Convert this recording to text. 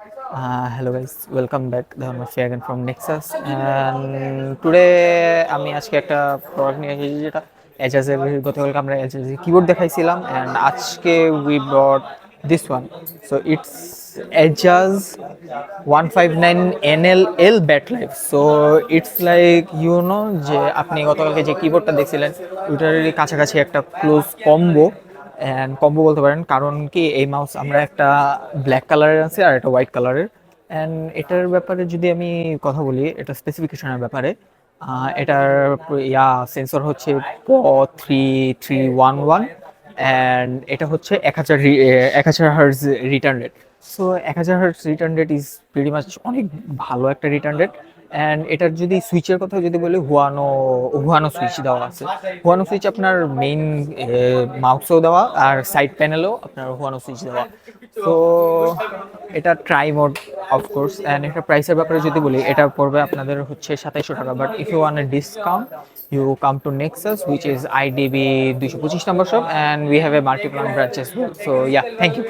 Hello guys, welcome back. Dharmesh again from Nexus. And today আমি আজকে একটা product নিয়ে এসেছি যেটা এজাজের গতকালকে আমরা এজাজের কিবোর্ড দেখাইছিলাম and আজকে we brought this one. So it's Ejaz 159 NLL Batlife. So it's like যে আপনি গতকালকে যে কিবোর্ডটা দেখছিলেন ওইটারই কাছাকাছি একটা ক্লোজ কম্বো অ্যান্ড কম্বো বলতে পারেন, কারণ কি এই মাউস আমরা একটা ব্ল্যাক কালারের আছে আর একটা হোয়াইট কালারের। অ্যান্ড এটার ব্যাপারে যদি আমি কথা বলি, এটা স্পেসিফিকেশনের ব্যাপারে, এটার সেন্সর হচ্ছে P3311 অ্যান্ড এটা হচ্ছে 1000 hertz return rate. So 1000 hertz return rate is pretty much অনেক ভালো একটা রিটার্ন রেট। অ্যান্ড এটার যদি সুইচের কথা যদি বলি, হুয়ানো হুয়ানো সুইচ দেওয়া আছে। হুয়ানো সুইচ আপনার মেইন মাউসেও দেওয়া আর সাইড প্যানেলেও আপনার হুয়ানো সুইচ দেওয়া। তো এটা ট্রাই মোড অফকোর্স। অ্যান্ড এটা প্রাইসের ব্যাপারে যদি বলি, এটা পড়বে আপনাদের হচ্ছে 2700 টাকা। But if you want a discount you come to Nexus, which is IDB 225 number shop, and we have a multi-plan branch as well. So yeah, thank you.